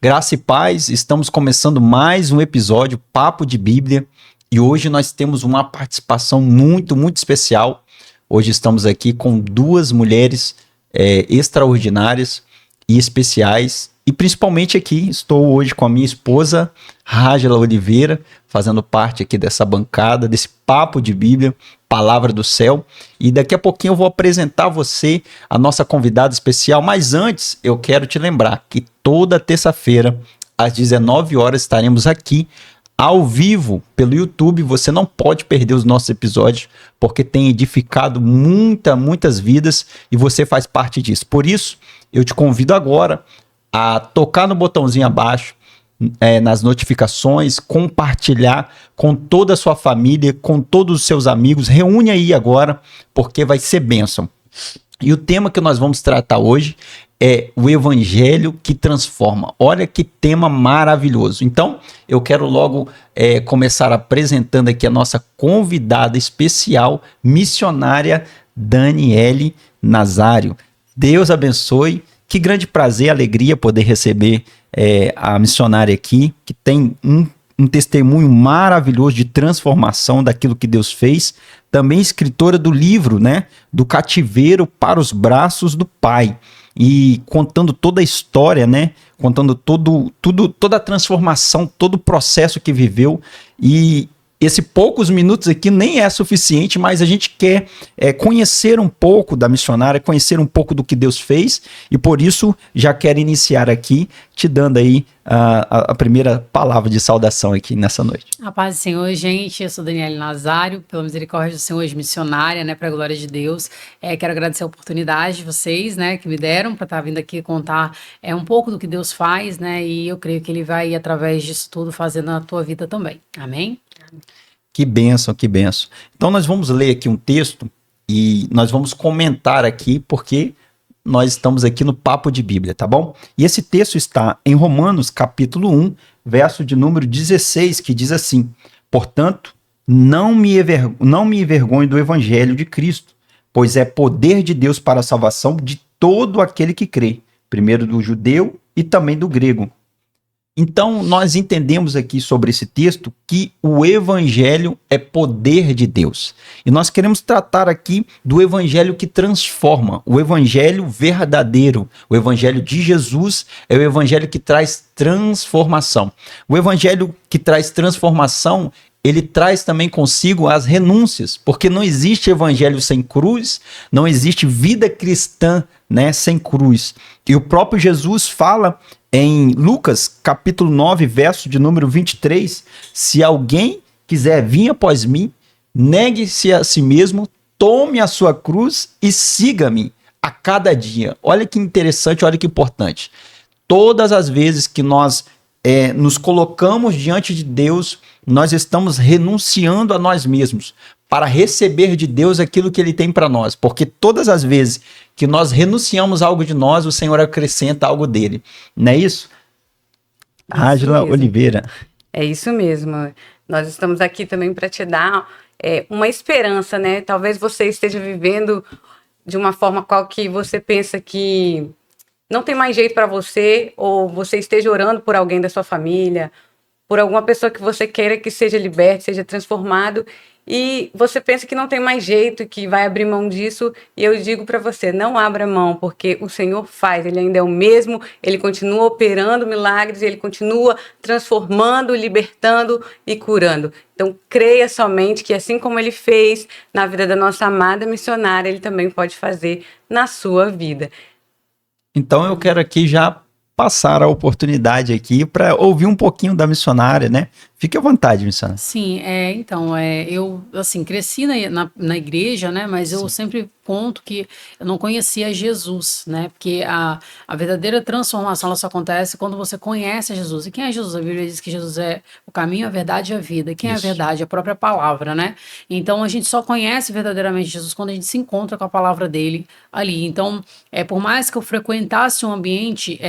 Graça e paz, estamos começando mais um episódio Papo de Bíblia e hoje nós temos uma participação muito especial. Hoje estamos aqui com duas mulheres extraordinárias e especiais e principalmente aqui estou hoje com a minha esposa, Rágela Oliveira, fazendo parte aqui dessa bancada, desse Papo de Bíblia, Palavra do Céu, e daqui a pouquinho eu vou apresentar a você a nossa convidada especial, mas antes eu quero te lembrar que toda terça-feira às 19 horas estaremos aqui ao vivo pelo YouTube. Você não pode perder os nossos episódios, porque tem edificado muitas vidas e você faz parte disso. Por isso, eu te convido agora a tocar no botãozinho abaixo, nas notificações, compartilhar com toda a sua família, com todos os seus amigos. Reúne aí agora, porque vai ser bênção. E o tema que nós vamos tratar hoje é o Evangelho que transforma. Olha que tema maravilhoso. Então, eu quero logo começar apresentando aqui a nossa convidada especial, missionária Daniele Nazário. Deus abençoe. Que grande prazer e alegria poder receber a missionária aqui, que tem um testemunho maravilhoso de transformação daquilo que Deus fez. Também escritora do livro, né, do cativeiro para os braços do Pai. E contando toda a história, né, contando toda a transformação, todo o processo que viveu. E esse poucos minutos aqui nem é suficiente, mas a gente quer conhecer um pouco da missionária, conhecer um pouco do que Deus fez, e por isso já quero iniciar aqui te dando aí a primeira palavra de saudação aqui nessa noite. A paz do Senhor, gente. Eu sou Daniele Nazário, pela misericórdia do Senhor, hoje missionária, né, para a glória de Deus. Quero agradecer a oportunidade de vocês, né, que me deram para estar vindo aqui contar um pouco do que Deus faz, né, e eu creio que Ele vai, através disso tudo, fazer na tua vida também. Amém? Que bênção, que bênção. Então nós vamos ler aqui um texto e nós vamos comentar aqui porque nós estamos aqui no Papo de Bíblia, tá bom? E esse texto está em Romanos capítulo 1, verso de número 16, que diz assim: portanto, não me envergonhe do evangelho de Cristo, pois é poder de Deus para a salvação de todo aquele que crê, primeiro do judeu e também do grego. Então, nós entendemos aqui sobre esse texto que o evangelho é poder de Deus. E nós queremos tratar aqui do evangelho que transforma, o evangelho verdadeiro. O evangelho de Jesus é o evangelho que traz transformação. O evangelho que traz transformação, ele traz também consigo as renúncias, porque não existe evangelho sem cruz, não existe vida cristã, né, sem cruz. E o próprio Jesus fala em Lucas, capítulo 9, verso de número 23, se alguém quiser vir após mim, negue-se a si mesmo, tome a sua cruz e siga-me a cada dia. Olha que interessante, olha que importante. Todas as vezes que nós nos colocamos diante de Deus, nós estamos renunciando a nós mesmos para receber de Deus aquilo que Ele tem para nós. Porque todas as vezes que nós renunciamos a algo de nós, o Senhor acrescenta algo dele. Não é isso? Rágela Oliveira. É isso mesmo. Nós estamos aqui também para te dar uma esperança, né? Talvez você esteja vivendo de uma forma qual que você pensa que não tem mais jeito para você, ou você esteja orando por alguém da sua família, por alguma pessoa que você queira que seja liberto, seja transformado, e você pensa que não tem mais jeito, que vai abrir mão disso, e eu digo para você, não abra mão, porque o Senhor faz, Ele ainda é o mesmo, Ele continua operando milagres, Ele continua transformando, libertando e curando. Então, creia somente que assim como Ele fez na vida da nossa amada missionária, Ele também pode fazer na sua vida. Então eu quero aqui já passar a oportunidade aqui para ouvir um pouquinho da missionária, né? Fique à vontade, missionária. Sim, eu, assim, cresci na igreja, né, mas eu sempre conto que eu não conhecia Jesus, né, porque a verdadeira transformação, ela só acontece quando você conhece Jesus. E quem é Jesus? A Bíblia diz que Jesus é o caminho, a verdade e a vida. Quem é a verdade? A própria palavra, né? Então, a gente só conhece verdadeiramente Jesus quando a gente se encontra com a palavra dele ali. Então, por mais que eu frequentasse um ambiente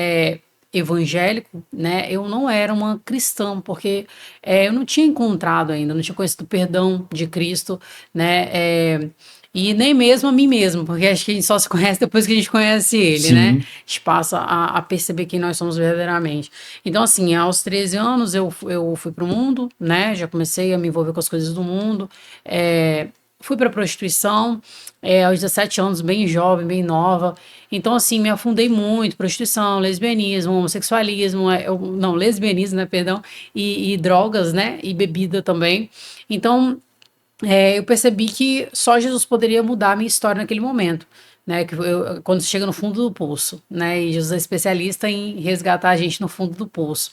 evangélico, né, eu não era uma cristã, porque eu não tinha encontrado ainda, não tinha conhecido o perdão de Cristo, né, E nem mesmo a mim mesmo, porque acho que a gente só se conhece depois que a gente conhece ele, Sim. né? A gente passa a perceber quem nós somos verdadeiramente. Então, assim, aos 13 anos eu fui pro mundo, né? Já comecei a me envolver com as coisas do mundo. Fui pra prostituição, aos 17 anos, bem jovem, bem nova. Então, assim, me afundei muito. Prostituição, lesbianismo, homossexualismo, não, lesbianismo, né, perdão, e drogas, né? E bebida também. Então, eu percebi que só Jesus poderia mudar a minha história naquele momento, né? Quando você chega no fundo do poço, né? E Jesus é especialista em resgatar a gente no fundo do poço.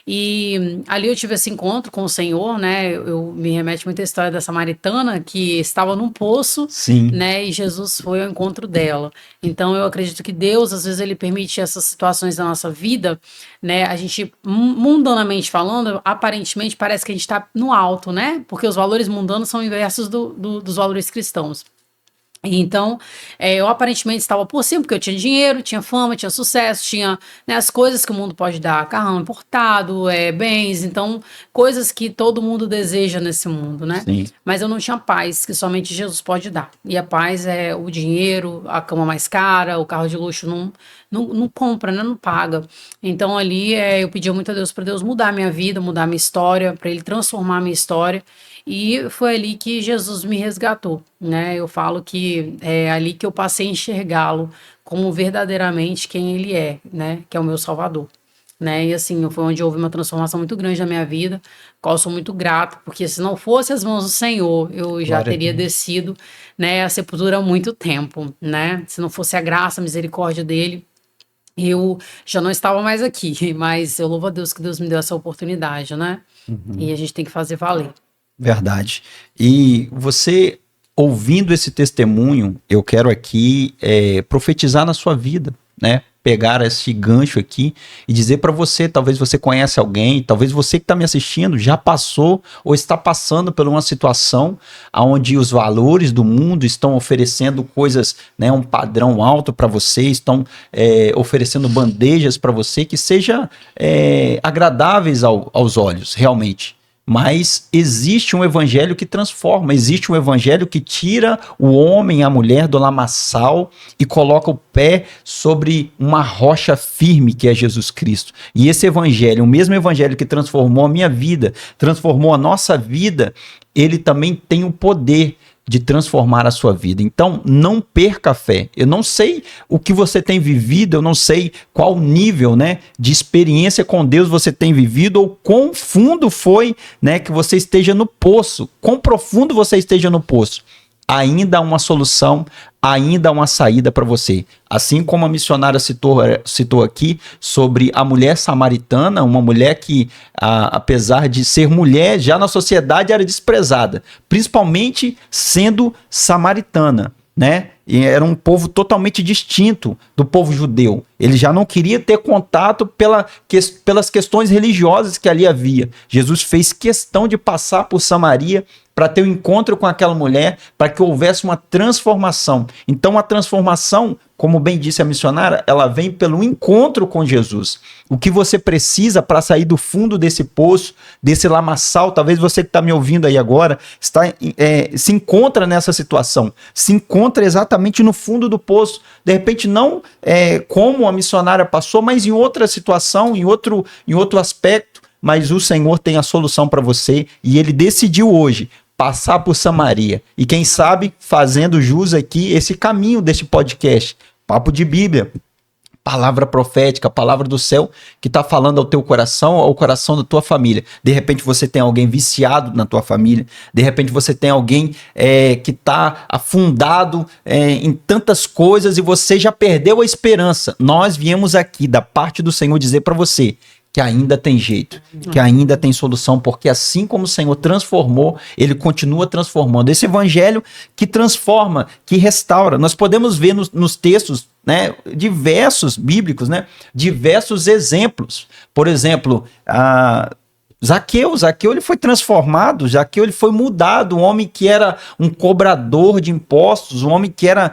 E ali eu tive esse encontro com o Senhor, né? Eu me remete muito à história da samaritana que estava num poço, Sim. né? E Jesus foi ao encontro dela. Então eu acredito que Deus, às vezes, ele permite essas situações na nossa vida, né? A gente, mundanamente falando, aparentemente parece que a gente está no alto, né? Porque os valores mundanos são inversos dos valores cristãos. Então, eu aparentemente estava por cima, porque eu tinha dinheiro, tinha fama, tinha sucesso, tinha, né, as coisas que o mundo pode dar, carrão importado, bens, então, coisas que todo mundo deseja nesse mundo, né? Sim. Mas eu não tinha paz, que somente Jesus pode dar. E a paz é o dinheiro, a cama mais cara, o carro de luxo não compra, né? Não paga. Então, ali eu pedia muito a Deus para Deus mudar a minha vida, mudar a minha história, para Ele transformar a minha história. E foi ali que Jesus me resgatou, né? Eu falo que é ali que eu passei a enxergá-lo como verdadeiramente quem ele é, né? Que é o meu Salvador, né? E assim, foi onde houve uma transformação muito grande na minha vida, qual eu sou muito grato, porque se não fosse as mãos do Senhor, eu já Glória a teria Deus. descido, né, a sepultura há muito tempo, né? Se não fosse a graça, a misericórdia dele, eu já não estava mais aqui, mas eu louvo a Deus que Deus me deu essa oportunidade, né? E a gente tem que fazer valer. Verdade. E você, ouvindo esse testemunho, eu quero aqui profetizar na sua vida, né? Pegar esse gancho aqui e dizer para você, talvez você conhece alguém, talvez você que está me assistindo já passou ou está passando por uma situação onde os valores do mundo estão oferecendo coisas, né, um padrão alto para você, estão oferecendo bandejas para você que sejam agradáveis aos olhos, realmente. Mas existe um evangelho que transforma, existe um evangelho que tira o homem, a mulher do lamaçal e coloca o pé sobre uma rocha firme que é Jesus Cristo. E esse evangelho, o mesmo evangelho que transformou a minha vida, transformou a nossa vida, ele também tem o poder de transformar a sua vida. Então, não perca a fé. Eu não sei o que você tem vivido, eu não sei qual nível, né, de experiência com Deus você tem vivido ou quão fundo foi, né, que você esteja no poço, quão profundo você esteja no poço. Ainda há uma solução, ainda há uma saída para você. Assim como a missionária citou aqui sobre a mulher samaritana, uma mulher que, apesar de ser mulher, já na sociedade era desprezada, principalmente sendo samaritana, né? E era um povo totalmente distinto do povo judeu. Ele já não queria ter contato pelas questões religiosas que ali havia. Jesus fez questão de passar por Samaria para ter um encontro com aquela mulher, para que houvesse uma transformação. Então a transformação, como bem disse a missionária, ela vem pelo encontro com Jesus. O que você precisa para sair do fundo desse poço, desse lamaçal, talvez você que está me ouvindo aí agora, se encontra nessa situação, se encontra exatamente no fundo do poço. De repente não como a missionária passou, mas em outra situação, em outro aspecto, mas o Senhor tem a solução para você e Ele decidiu hoje passar por Samaria. E quem sabe, fazendo jus aqui, esse caminho desse podcast, Papo de Bíblia, palavra profética, palavra do céu, que está falando ao teu coração, ao coração da tua família. De repente você tem alguém viciado na tua família, de repente você tem alguém que está afundado em tantas coisas e você já perdeu a esperança. Nós viemos aqui, da parte do Senhor, dizer para você que ainda tem jeito, que ainda tem solução, porque assim como o Senhor transformou, Ele continua transformando. Esse evangelho que transforma, que restaura. Nós podemos ver nos textos, né, diversos bíblicos, né, diversos exemplos. Por exemplo, Zaqueu ele foi transformado, Zaqueu ele foi mudado, um homem que era um cobrador de impostos, um homem que era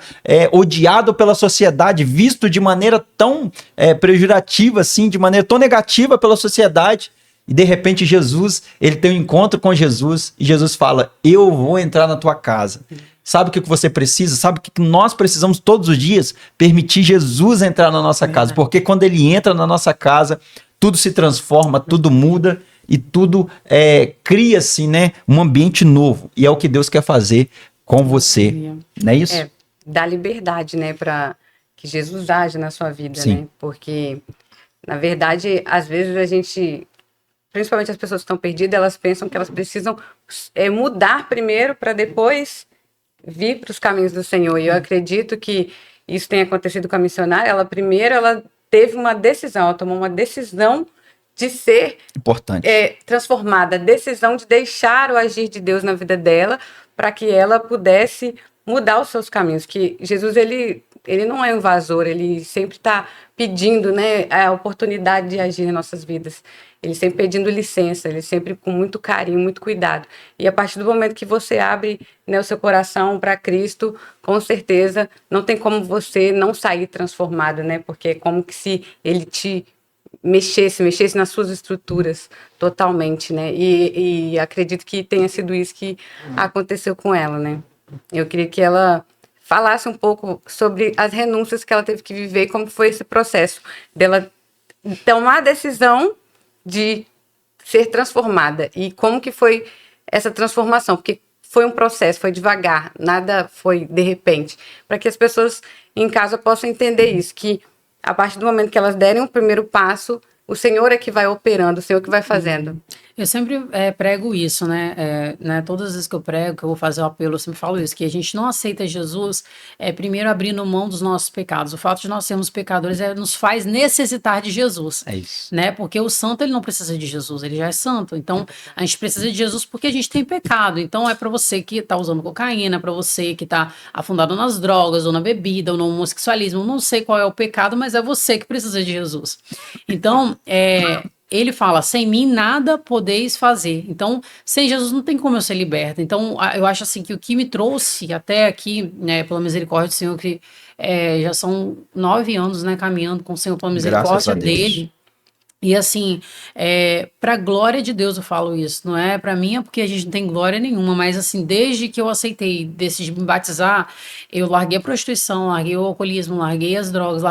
odiado pela sociedade, visto de maneira tão pejorativa, assim, de maneira tão negativa pela sociedade, e de repente Jesus, ele tem um encontro com Jesus, e Jesus fala, eu vou entrar na tua casa. Sabe o que você precisa? Sabe o que nós precisamos todos os dias? Permitir Jesus entrar na nossa casa. Porque quando ele entra na nossa casa, tudo se transforma, tudo muda e tudo cria-se, né, um ambiente novo. E é o que Deus quer fazer com você. Não é isso? Dá liberdade, né, para que Jesus age na sua vida, Sim. né? Porque, na verdade, às vezes a gente, principalmente as pessoas que estão perdidas, elas pensam que elas precisam mudar primeiro para depois vir para os caminhos do Senhor. E eu acredito que isso tem acontecido com a missionária. Ela teve uma decisão, ela tomou uma decisão de ser importante, transformada, a decisão de deixar o agir de Deus na vida dela, para que ela pudesse mudar os seus caminhos. Que Jesus, ele não é um invasor, ele sempre está pedindo, né, a oportunidade de agir em nossas vidas. Ele sempre pedindo licença, ele sempre com muito carinho, muito cuidado. E a partir do momento que você abre, né, o seu coração para Cristo, com certeza não tem como você não sair transformado, né? Porque é como que se ele te mexesse nas suas estruturas totalmente, né? E acredito que tenha sido isso que aconteceu com ela, né? Eu queria que ela falasse um pouco sobre as renúncias que ela teve que viver e como foi esse processo dela tomar a decisão de ser transformada e como que foi essa transformação, porque foi um processo, foi devagar, nada foi de repente, para que as pessoas em casa possam entender isso, que a partir do momento que elas derem o primeiro passo, o Senhor é que vai operando, o Senhor que vai fazendo. Eu sempre prego isso, né? Todas as vezes que eu prego, que eu vou fazer o apelo, eu sempre falo isso, que a gente não aceita Jesus primeiro abrindo mão dos nossos pecados. O fato de nós sermos pecadores nos faz necessitar de Jesus. É isso. Né? Porque o santo, ele não precisa de Jesus, ele já é santo. Então, a gente precisa de Jesus porque a gente tem pecado. Então, é para você que está usando cocaína, é para você que está afundado nas drogas, ou na bebida, ou no homossexualismo. Não sei qual é o pecado, mas é você que precisa de Jesus. Então, ele fala, sem mim nada podeis fazer. Então, sem Jesus não tem como eu ser liberta. Então, eu acho assim que o que me trouxe até aqui, né, pela misericórdia do Senhor, que já são 9 anos, né, caminhando com o Senhor pela misericórdia dele. E assim, para glória de Deus eu falo isso, não é para mim, é porque a gente não tem glória nenhuma, mas assim, desde que eu aceitei, decidi me batizar, eu larguei a prostituição, larguei o alcoolismo, larguei as drogas,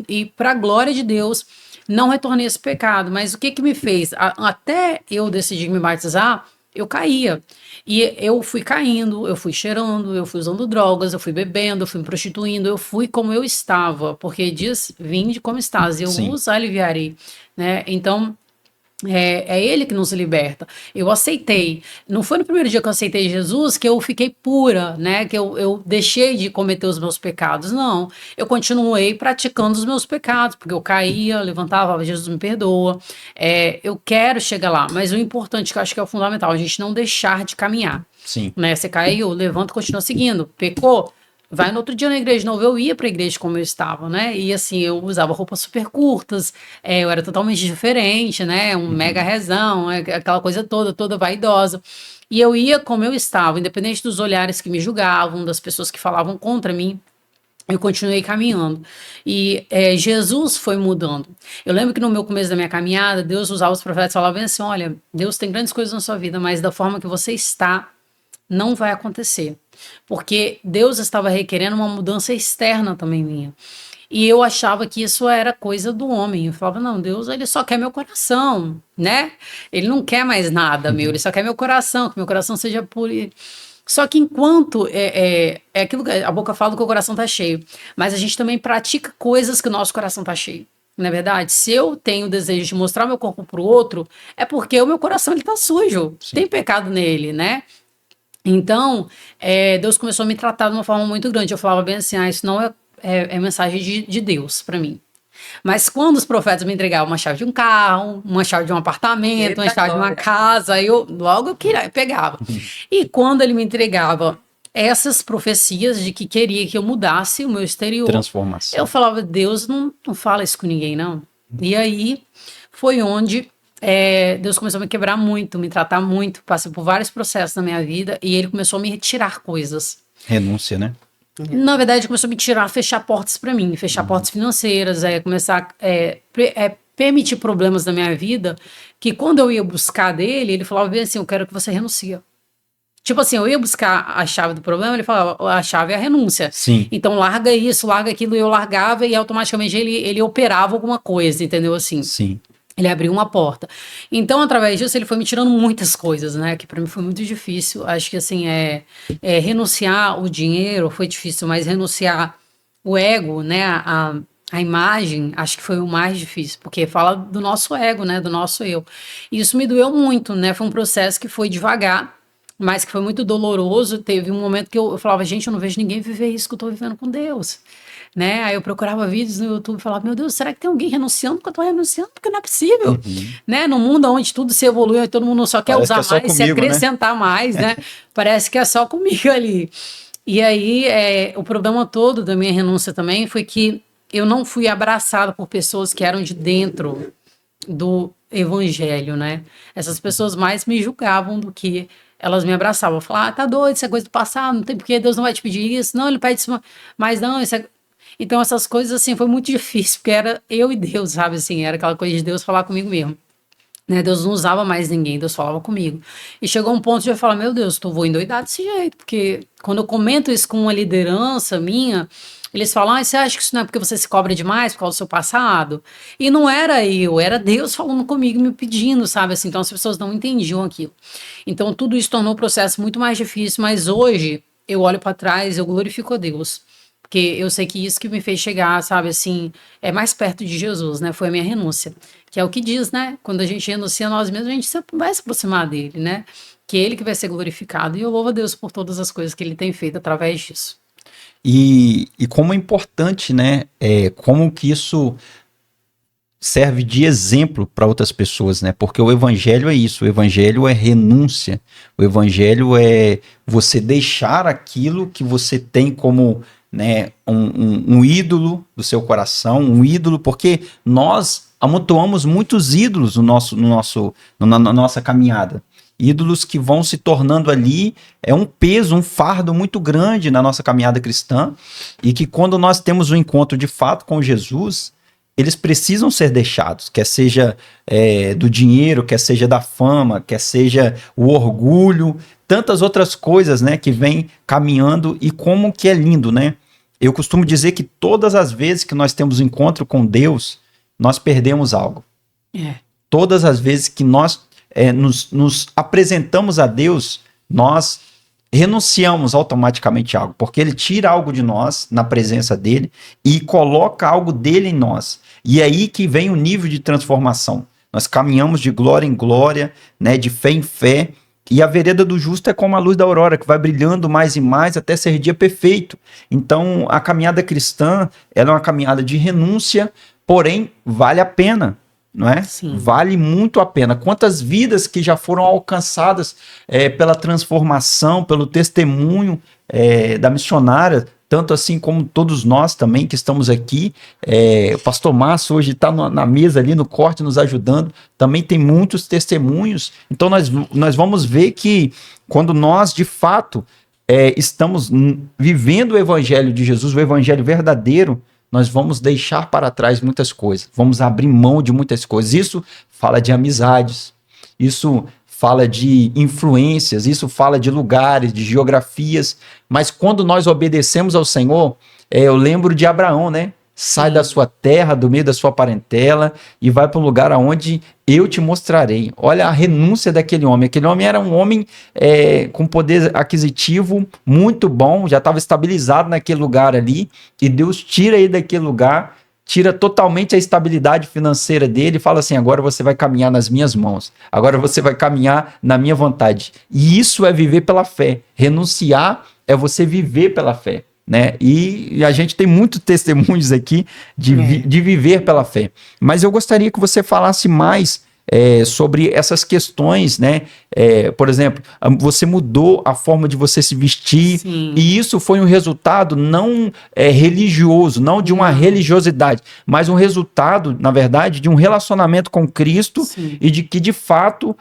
e para glória de Deus, não retornei a esse pecado. Mas o que me fez? Até eu decidir me batizar, eu caía. E eu fui caindo, eu fui cheirando, eu fui usando drogas, eu fui bebendo, eu fui me prostituindo, eu fui como eu estava. Porque diz, vinde como estás, e eu vos aliviarei. Né? Então, é ele que nos liberta. Eu aceitei. Não foi no primeiro dia que eu aceitei Jesus que eu fiquei pura, né? Que eu deixei de cometer os meus pecados. Não. Eu continuei praticando os meus pecados, porque eu caía, levantava, Jesus me perdoa. Eu quero chegar lá, mas o importante, que eu acho que é o fundamental, a gente não deixar de caminhar. Sim. Né? Você caiu, levanta e continua seguindo. Pecou? Vai no outro dia na igreja de novo. Eu ia pra igreja como eu estava, né? E assim, eu usava roupas super curtas, eu era totalmente diferente, né? Um mega rezão, aquela coisa toda vaidosa. E eu ia como eu estava, independente dos olhares que me julgavam, das pessoas que falavam contra mim. Eu continuei caminhando. E Jesus foi mudando. Eu lembro que no meu começo da minha caminhada, Deus usava os profetas e falava assim, olha, Deus tem grandes coisas na sua vida, mas da forma que você está, não vai acontecer. Porque Deus estava requerendo uma mudança externa também minha. E eu achava que isso era coisa do homem. Eu falava, não, Deus, ele só quer meu coração, né? Ele não quer mais nada meu, ele só quer meu coração, que meu coração seja puro. Só que enquanto é aquilo que a boca fala que o coração tá cheio, mas a gente também pratica coisas que o nosso coração tá cheio. Não é verdade? Se eu tenho o desejo de mostrar meu corpo pro outro, é porque o meu coração ele tá sujo. Sim. Tem pecado nele, né? Então, Deus começou a me tratar de uma forma muito grande. Eu falava bem assim, isso não é mensagem de Deus para mim. Mas quando os profetas me entregavam uma chave de um carro, uma chave de um apartamento, uma chave de uma casa, eu pegava. E quando ele me entregava essas profecias de que queria que eu mudasse o meu exterior, transformação, eu falava, Deus não fala isso com ninguém, não. E aí foi onde Deus começou a me quebrar muito, me tratar muito, passei por vários processos na minha vida e ele começou a me retirar coisas. Renúncia, né? Na verdade, começou a me tirar, fechar portas para mim, fechar portas financeiras, começar a permitir problemas na minha vida, que quando eu ia buscar dele, ele falava bem assim, eu quero que você renuncie. Tipo assim, eu ia buscar a chave do problema, ele falava, a chave é a renúncia. Sim, Então larga isso, larga aquilo, e eu largava e automaticamente ele operava alguma coisa, entendeu? Assim, sim. ele abriu uma porta. Então, através disso, ele foi me tirando muitas coisas, né? Que para mim foi muito difícil. Acho que assim, renunciar o dinheiro foi difícil, mas renunciar o ego, né? A imagem, acho que foi o mais difícil, porque fala do nosso ego, né? Do nosso eu. E isso me doeu muito, né? Foi um processo que foi devagar, mas que foi muito doloroso. Teve um momento que eu falava, gente, eu não vejo ninguém viver isso que eu tô vivendo com Deus, né? Aí eu procurava vídeos no YouTube e falava, meu Deus, será que tem alguém renunciando porque eu tô renunciando? Porque não é possível, Uhum. né? No mundo onde tudo se evolui, onde todo mundo só quer Parece que usar é só mais, se comigo, né? acrescentar mais, né? Parece que é só comigo ali. E aí, o problema todo da minha renúncia também foi que eu não fui abraçada por pessoas que eram de dentro do evangelho, né? Essas pessoas mais me julgavam do que elas me abraçavam. Falavam, tá doido, isso é coisa do passado, não tem porquê, Deus não vai te pedir isso, não, ele pede isso, mas não, isso é... Então essas coisas, assim, foi muito difícil, porque era eu e Deus, sabe, assim, era aquela coisa de Deus falar comigo mesmo. Né, Deus não usava mais ninguém, Deus falava comigo. E chegou um ponto de eu falar, meu Deus, vou endoidar desse jeito, porque quando eu comento isso com uma liderança minha, eles falam, você acha que isso não é porque você se cobra demais por causa do seu passado? E não era eu, era Deus falando comigo, me pedindo, sabe, assim, então as pessoas não entendiam aquilo. Então tudo isso tornou o processo muito mais difícil, mas hoje eu olho para trás, eu glorifico a Deus. Porque eu sei que isso que me fez chegar, sabe, assim, é mais perto de Jesus, né? Foi a minha renúncia. Que é o que diz, né? Quando a gente renuncia a nós mesmos, a gente vai se aproximar dele, né? Que é ele que vai ser glorificado. E eu louvo a Deus por todas as coisas que ele tem feito através disso. E como é importante, né? Como que isso serve de exemplo para outras pessoas, né? Porque o evangelho é isso, o evangelho é renúncia, o evangelho é você deixar aquilo que você tem como, né, um ídolo do seu coração, um ídolo, porque nós amontoamos muitos ídolos na nossa caminhada. Ídolos que vão se tornando ali um peso, um fardo muito grande na nossa caminhada cristã, e que quando nós temos um encontro de fato com Jesus, eles precisam ser deixados, quer seja do dinheiro, quer seja da fama, quer seja o orgulho, tantas outras coisas, né, que vêm caminhando, e como que é lindo, né? Eu costumo dizer que todas as vezes que nós temos encontro com Deus, nós perdemos algo. Todas as vezes que nós nos apresentamos a Deus, nós renunciamos automaticamente a algo, porque ele tira algo de nós na presença dele e coloca algo dele em nós. E é aí que vem o nível de transformação. Nós caminhamos de glória em glória, né, de fé em fé, e a vereda do justo é como a luz da aurora, que vai brilhando mais e mais até ser dia perfeito. Então, a caminhada cristã, ela é uma caminhada de renúncia, porém, vale a pena. Não é? Sim. Vale muito a pena. Quantas vidas que já foram alcançadas pela transformação, pelo testemunho da missionária, tanto assim como todos nós também que estamos aqui. O pastor Márcio hoje está na mesa ali no corte nos ajudando, também tem muitos testemunhos. Então nós vamos ver que quando nós de fato estamos vivendo o evangelho de Jesus, o evangelho verdadeiro, nós vamos deixar para trás muitas coisas, vamos abrir mão de muitas coisas. Isso fala de amizades, isso fala de influências, isso fala de lugares, de geografias, mas quando nós obedecemos ao Senhor, eu lembro de Abraão, né? Sai da sua terra, do meio da sua parentela e vai para um lugar aonde eu te mostrarei. Olha a renúncia daquele homem. Aquele homem era um homem com poder aquisitivo muito bom, já estava estabilizado naquele lugar ali, e Deus tira ele daquele lugar, tira totalmente a estabilidade financeira dele e fala assim, agora você vai caminhar nas minhas mãos, agora você vai caminhar na minha vontade. E isso é viver pela fé. Renunciar é você viver pela fé. Né? E a gente tem muitos testemunhos aqui de viver pela fé. Mas eu gostaria que você falasse mais sobre essas questões, né? Por exemplo, você mudou a forma de você se vestir. Sim. E isso foi um resultado não religioso, não de uma religiosidade, mas um resultado, na verdade, de um relacionamento com Cristo. Sim. E de que, de fato,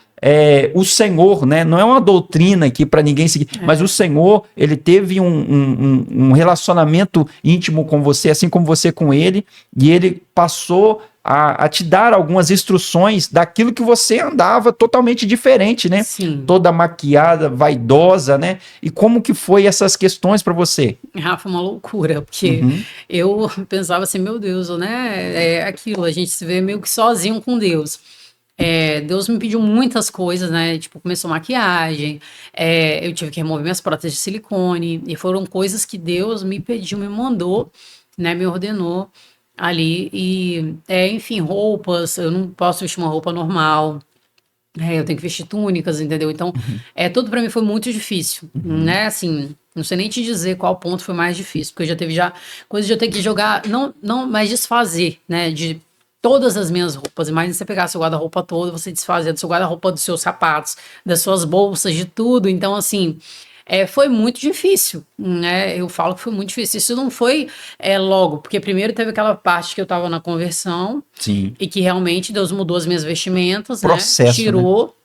o Senhor, né? Não é uma doutrina aqui para ninguém seguir, mas o Senhor, ele teve um relacionamento íntimo com você, assim como você com ele, e ele passou a te dar algumas instruções daquilo que você andava totalmente diferente, né? Sim. Toda maquiada, vaidosa, né? E como que foi essas questões para você? Rafa, uma loucura, porque eu pensava assim, meu Deus, né? É aquilo, a gente se vê meio que sozinho com Deus. Deus me pediu muitas coisas, né? Tipo, começou maquiagem, eu tive que remover minhas próteses de silicone, e foram coisas que Deus me pediu, me mandou, né? Me ordenou ali. E, enfim, roupas, eu não posso vestir uma roupa normal. Eu tenho que vestir túnicas, entendeu? Então, tudo pra mim foi muito difícil, né? Assim, não sei nem te dizer qual ponto foi mais difícil, porque eu já teve coisa de eu ter que jogar, não mais desfazer, né? De todas as minhas roupas. Imagina você pegar seu guarda-roupa todo, você desfazer do seu guarda-roupa, dos seus sapatos, das suas bolsas, de tudo. Então, assim, foi muito difícil, né? Eu falo que foi muito difícil. Isso não foi logo, porque primeiro teve aquela parte que eu tava na conversão, Sim. e que realmente Deus mudou as minhas vestimentas, Processo, né? Tirou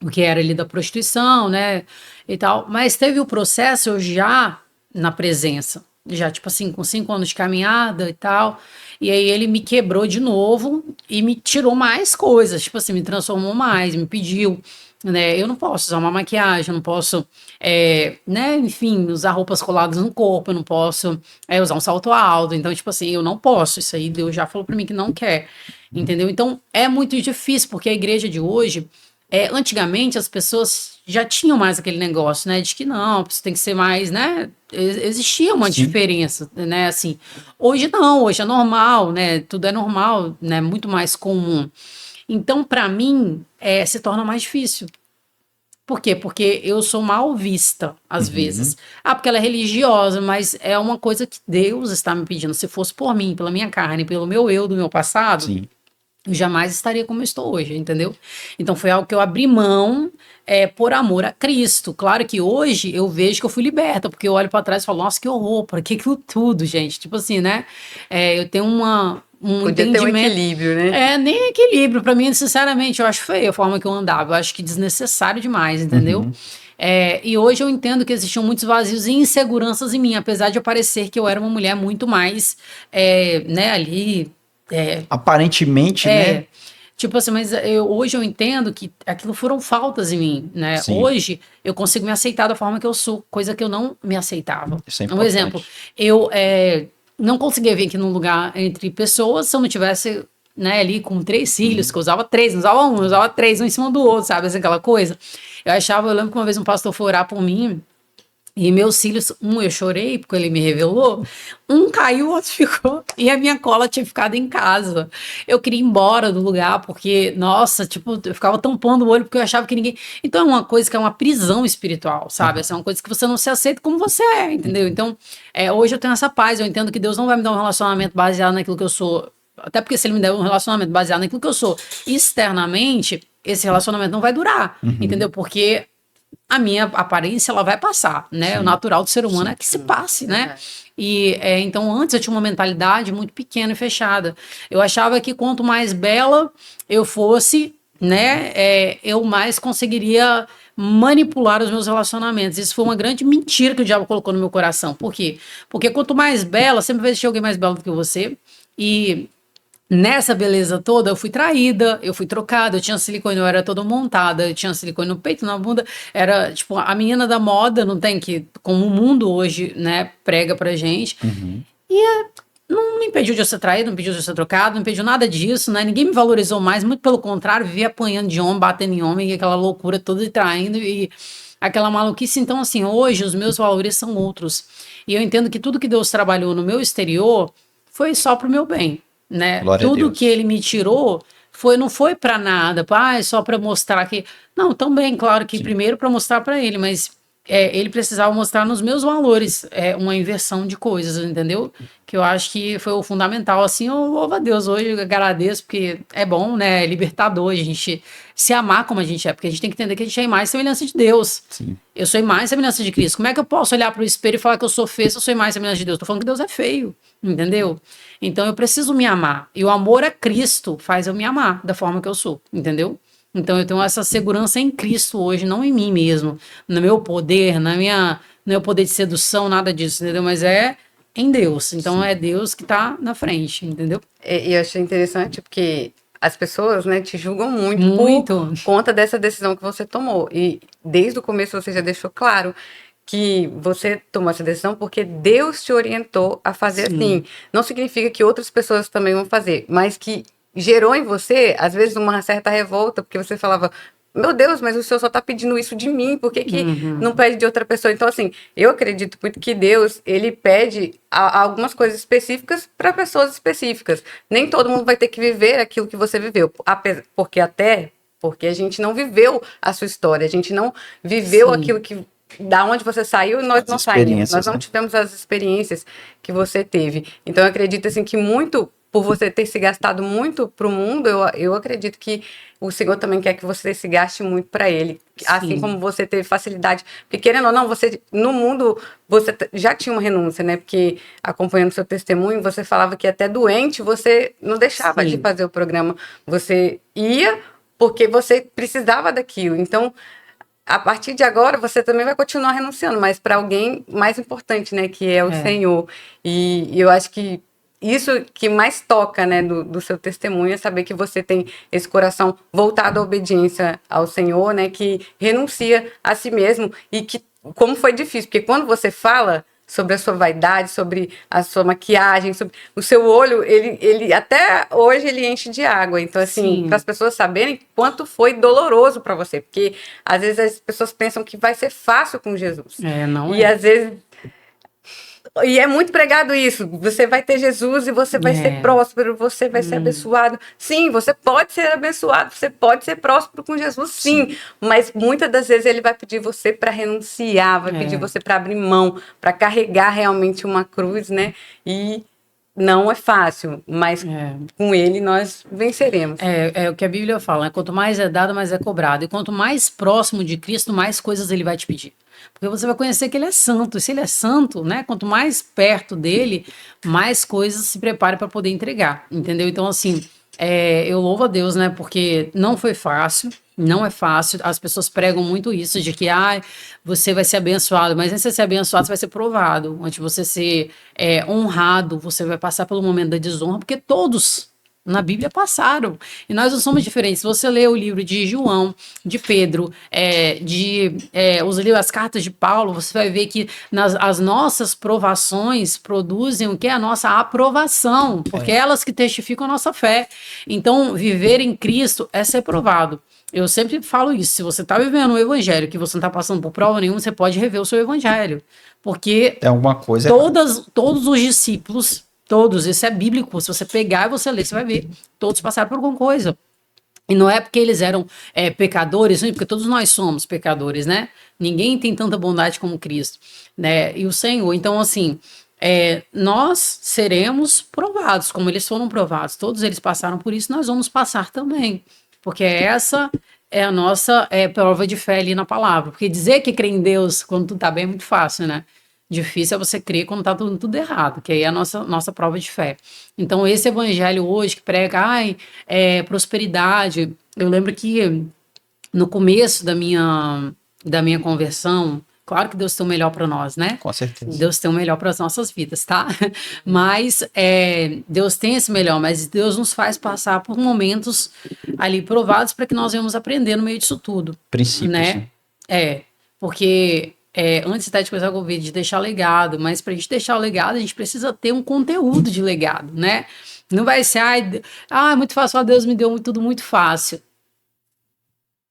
o que era ali da prostituição, né? E tal. Mas teve o processo eu já na presença. Já, tipo assim, com 5 anos de caminhada e tal. E aí ele me quebrou de novo e me tirou mais coisas. Tipo assim, me transformou mais, me pediu, né? Eu não posso usar uma maquiagem, eu não posso, né? Enfim, usar roupas coladas no corpo, eu não posso usar um salto alto. Então, tipo assim, eu não posso. Isso aí Deus já falou pra mim que não quer. Entendeu? Então, é muito difícil, porque a igreja de hoje, antigamente as pessoas já tinham mais aquele negócio, né? De que não, você tem que ser mais, né? Existia uma diferença, né? Assim, hoje não, hoje é normal, né? Tudo é normal, né? Muito mais comum. Então, para mim, se torna mais difícil. Por quê? Porque eu sou mal vista, às vezes. Porque ela é religiosa, mas é uma coisa que Deus está me pedindo. Se fosse por mim, pela minha carne, pelo meu eu do meu passado, Sim. eu jamais estaria como eu estou hoje, entendeu? Então foi algo que eu abri mão por amor a Cristo. Claro que hoje eu vejo que eu fui liberta, porque eu olho para trás e falo, nossa, que horror, por que aquilo tudo, gente? Tipo assim, né? Eu tenho um Podia ter um equilíbrio, né? Nem equilíbrio. Para mim, sinceramente, eu acho feio a forma que eu andava. Eu acho que desnecessário demais, entendeu? E hoje eu entendo que existiam muitos vazios e inseguranças em mim, apesar de eu parecer que eu era uma mulher muito mais, né, ali. Aparentemente, né? Tipo assim, mas hoje eu entendo que aquilo foram faltas em mim, né? Sim. Hoje eu consigo me aceitar da forma que eu sou, coisa que eu não me aceitava. Isso é Um importante. exemplo, eu não conseguia vir aqui num lugar entre pessoas se eu não tivesse, né, ali com 3 cílios, que eu usava 3, não usava um, eu usava 3, um em cima do outro, sabe? Assim, aquela coisa. Eu lembro que uma vez um pastor foi orar por mim, e meus cílios, eu chorei porque ele me revelou, caiu, o outro ficou, e a minha cola tinha ficado em casa. Eu queria ir embora do lugar, porque, nossa, tipo, eu ficava tampando o olho porque eu achava que ninguém... Então é uma coisa que é uma prisão espiritual, sabe? Essa é uma coisa que você não se aceita como você é, entendeu? Então, hoje eu tenho essa paz, eu entendo que Deus não vai me dar um relacionamento baseado naquilo que eu sou, até porque se ele me der um relacionamento baseado naquilo que eu sou externamente, esse relacionamento não vai durar, entendeu? Porque a minha aparência ela vai passar, né? O natural do ser humano é que se passe, né? E então antes eu tinha uma mentalidade muito pequena e fechada. Eu achava que quanto mais bela eu fosse, né, eu mais conseguiria manipular os meus relacionamentos. Isso foi uma grande mentira que o diabo colocou no meu coração. Por quê? Porque quanto mais bela, sempre vai existir alguém mais belo do que você. E nessa beleza toda, eu fui traída, eu fui trocada, eu tinha silicone, eu era toda montada, eu tinha silicone no peito, na bunda, era tipo a menina da moda, não tem que, como o mundo hoje, né, prega pra gente. Não me impediu de eu ser traída, não me impediu de eu ser trocada, não me impediu nada disso, né, ninguém me valorizou mais, muito pelo contrário, vivia apanhando de homem, batendo em homem, e aquela loucura toda e traindo, e aquela maluquice. Então, assim, hoje os meus valores são outros, e eu entendo que tudo que Deus trabalhou no meu exterior foi só pro meu bem, né? Glória a Tudo Deus. que ele me tirou não foi para nada, só para mostrar que. Não, também, claro que primeiro para mostrar para ele, mas ele precisava mostrar nos meus valores uma inversão de coisas, entendeu? Que eu acho que foi o fundamental. Assim, eu louvo a Deus hoje, eu agradeço, porque é bom, né? É libertador a gente se amar como a gente é, porque a gente tem que entender que a gente é imagem e semelhança de Deus. Sim. Eu sou imagem e semelhança de Cristo. Como é que eu posso olhar para o espelho e falar que eu sou feio se eu sou imagem e semelhança de Deus? Tô falando que Deus é feio, entendeu? Então eu preciso me amar. E o amor a Cristo faz eu me amar da forma que eu sou, entendeu? Então eu tenho essa segurança em Cristo hoje, não em mim mesmo, no meu poder, no meu poder de sedução, nada disso, entendeu? Mas em Deus. Então é Deus que está na frente, entendeu? E eu achei interessante porque as pessoas, né, te julgam muito Muito. por conta dessa decisão que você tomou. E desde o começo você já deixou claro que você tomou essa decisão porque Deus te orientou a fazer Sim. assim. Não significa que outras pessoas também vão fazer, mas que gerou em você, às vezes, uma certa revolta, porque você falava, meu Deus, mas o Senhor só está pedindo isso de mim, por que que não pede de outra pessoa? Então, assim, eu acredito muito que Deus, ele pede algumas coisas específicas para pessoas específicas. Nem todo mundo vai ter que viver aquilo que você viveu, porque a gente não viveu a sua história, a gente não viveu Sim. aquilo que da onde você saiu, nós não saímos, nós não tivemos as experiências que você teve. Então, eu acredito assim que muito por você ter se gastado muito para o mundo, eu acredito que o Senhor também quer que você se gaste muito para Ele. Sim. Assim como você teve facilidade. Porque, querendo ou não, você, no mundo, você já tinha uma renúncia, né? Porque, acompanhando seu testemunho, você falava que até doente, você não deixava de fazer o programa. Você ia porque você precisava daquilo. Então, a partir de agora, você também vai continuar renunciando, mas para alguém mais importante, né? Que é o Senhor. E eu acho que isso que mais toca, né, do seu testemunho é saber que você tem esse coração voltado à obediência ao Senhor, né, que renuncia a si mesmo e que, como foi difícil, porque quando você fala sobre a sua vaidade, sobre a sua maquiagem, sobre o seu olho, ele até hoje ele enche de água. Então, assim, para as pessoas saberem quanto foi doloroso para você, porque às vezes as pessoas pensam que vai ser fácil com Jesus. Não às vezes. E é muito pregado isso. Você vai ter Jesus e você vai ser próspero, você vai ser abençoado. Sim, você pode ser abençoado, você pode ser próspero com Jesus, sim. Mas muitas das vezes ele vai pedir você para renunciar, vai pedir você para abrir mão, para carregar realmente uma cruz, né? E não é fácil, mas com ele nós venceremos. É o que a Bíblia fala, né? Quanto mais é dado, mais é cobrado. E quanto mais próximo de Cristo, mais coisas ele vai te pedir. Porque você vai conhecer que ele é santo. E se ele é santo, né? Quanto mais perto dele, mais coisas se prepare para poder entregar. Entendeu? Então, assim, eu louvo a Deus, né? Porque não foi fácil. Não é fácil. As pessoas pregam muito isso, de que você vai ser abençoado, mas antes de ser abençoado, você vai ser provado. Antes de você ser honrado, você vai passar pelo momento da desonra, porque todos na Bíblia passaram. E nós não somos diferentes. Se você lê o livro de João, de Pedro, as cartas de Paulo, você vai ver que as nossas provações produzem o que é a nossa aprovação, porque é elas que testificam a nossa fé. Então, viver em Cristo é ser provado. Eu sempre falo isso, se você está vivendo um evangelho que você não está passando por prova nenhuma, você pode rever o seu evangelho, porque tem alguma coisa todos os discípulos, todos, isso é bíblico, se você pegar e você ler, você vai ver, todos passaram por alguma coisa. E não é porque eles eram pecadores, porque todos nós somos pecadores, né? Ninguém tem tanta bondade como Cristo, né? E o Senhor, então assim, nós seremos provados, como eles foram provados, todos eles passaram por isso, nós vamos passar também. Porque essa é a nossa prova de fé ali na palavra. Porque dizer que crê em Deus quando tudo está bem é muito fácil, né? Difícil é você crer quando está tudo errado, que aí é a nossa prova de fé. Então, esse evangelho hoje que prega, prosperidade. Eu lembro que no começo da minha conversão, claro que Deus tem o melhor para nós, né? Com certeza. Deus tem o melhor para as nossas vidas, tá? Mas Deus tem esse melhor, mas Deus nos faz passar por momentos ali provados para que nós venhamos aprender no meio disso tudo. Princípios, né? Porque antes até de começar a governo, de deixar legado, mas para a gente deixar o legado, a gente precisa ter um conteúdo de legado, né? Não vai ser, muito fácil, Deus me deu tudo muito fácil.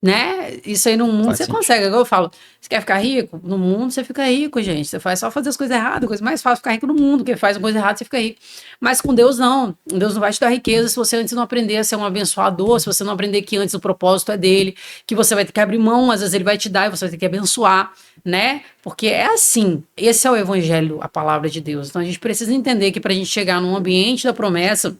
Né? Isso aí no mundo você consegue. Agora eu falo, você quer ficar rico? No mundo você fica rico, gente. Você faz só fazer as coisas erradas, a coisa mais fácil ficar rico no mundo, porque faz uma coisa errada, você fica rico. Mas com Deus não. Deus não vai te dar riqueza se você antes não aprender a ser um abençoador, se você não aprender que antes o propósito é dele, que você vai ter que abrir mão, às vezes ele vai te dar e você vai ter que abençoar, né? Porque é assim. Esse é o evangelho, a palavra de Deus. Então a gente precisa entender que para a gente chegar num ambiente da promessa,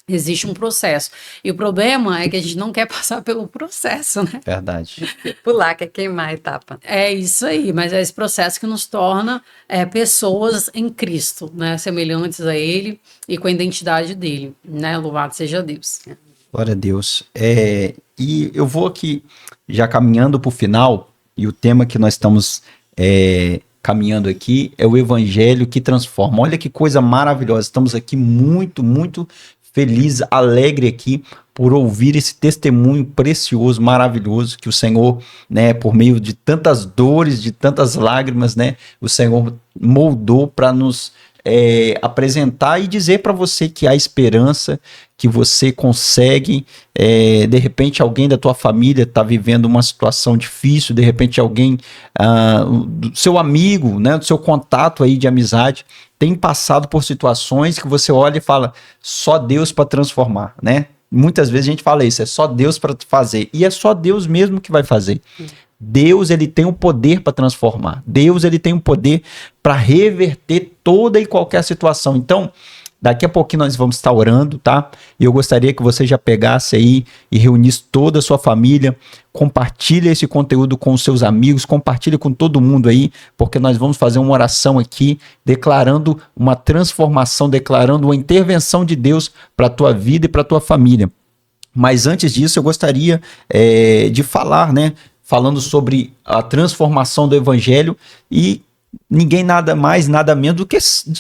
existe um processo. E o problema é que a gente não quer passar pelo processo, né? Verdade. Pular, quer queimar a etapa. É isso aí, mas é esse processo que nos torna pessoas em Cristo, né? Semelhantes a Ele e com a identidade dele, né? Louvado seja Deus. Glória a Deus. E eu vou aqui, já caminhando para o final, e o tema que nós estamos caminhando aqui, é o evangelho que transforma. Olha que coisa maravilhosa. Estamos aqui muito, muito feliz, alegre aqui por ouvir esse testemunho precioso, maravilhoso que o Senhor, né, por meio de tantas dores, de tantas lágrimas, né, o Senhor moldou para nos apresentar e dizer para você que há esperança, que você consegue, de repente alguém da tua família está vivendo uma situação difícil, de repente alguém, do seu amigo, né, do seu contato aí de amizade, tem passado por situações que você olha e fala, só Deus para transformar, né? Muitas vezes a gente fala isso, é só Deus para fazer, e é só Deus mesmo que vai fazer. Deus, ele tem o poder para transformar. Deus, ele tem o poder para reverter toda e qualquer situação. Então, daqui a pouquinho nós vamos estar orando, tá? E eu gostaria que você já pegasse aí e reunisse toda a sua família, compartilhe esse conteúdo com os seus amigos, compartilhe com todo mundo aí, porque nós vamos fazer uma oração aqui, declarando uma transformação, declarando uma intervenção de Deus para a tua vida e para a tua família. Mas antes disso, eu gostaria de falar, né? Falando sobre a transformação do evangelho, e ninguém nada mais, nada menos do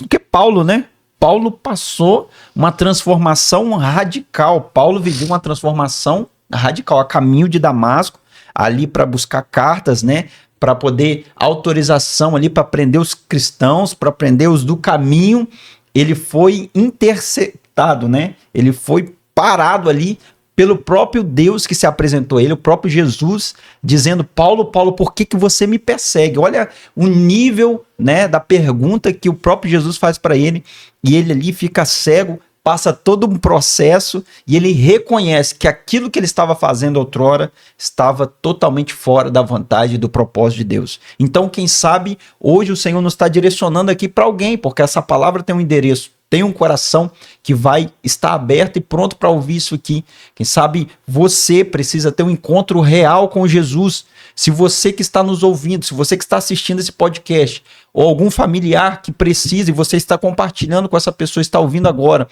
que Paulo, né? Paulo passou uma transformação radical. Paulo viveu uma transformação radical a caminho de Damasco, ali para buscar cartas, né? Para poder autorização ali para prender os cristãos, para prender os do caminho. Ele foi interceptado, né? Ele foi parado ali pelo próprio Deus que se apresentou a ele, o próprio Jesus, dizendo, Paulo, por que você me persegue? Olha o nível, né, da pergunta que o próprio Jesus faz para ele, e ele ali fica cego, passa todo um processo, e ele reconhece que aquilo que ele estava fazendo outrora estava totalmente fora da vontade e do propósito de Deus. Então, quem sabe, hoje o Senhor nos está direcionando aqui para alguém, porque essa palavra tem um endereço, tem um coração que vai estar aberto e pronto para ouvir isso aqui. Quem sabe você precisa ter um encontro real com Jesus. Se você que está nos ouvindo, se você que está assistindo esse podcast, ou algum familiar que precisa e você está compartilhando com essa pessoa, está ouvindo agora,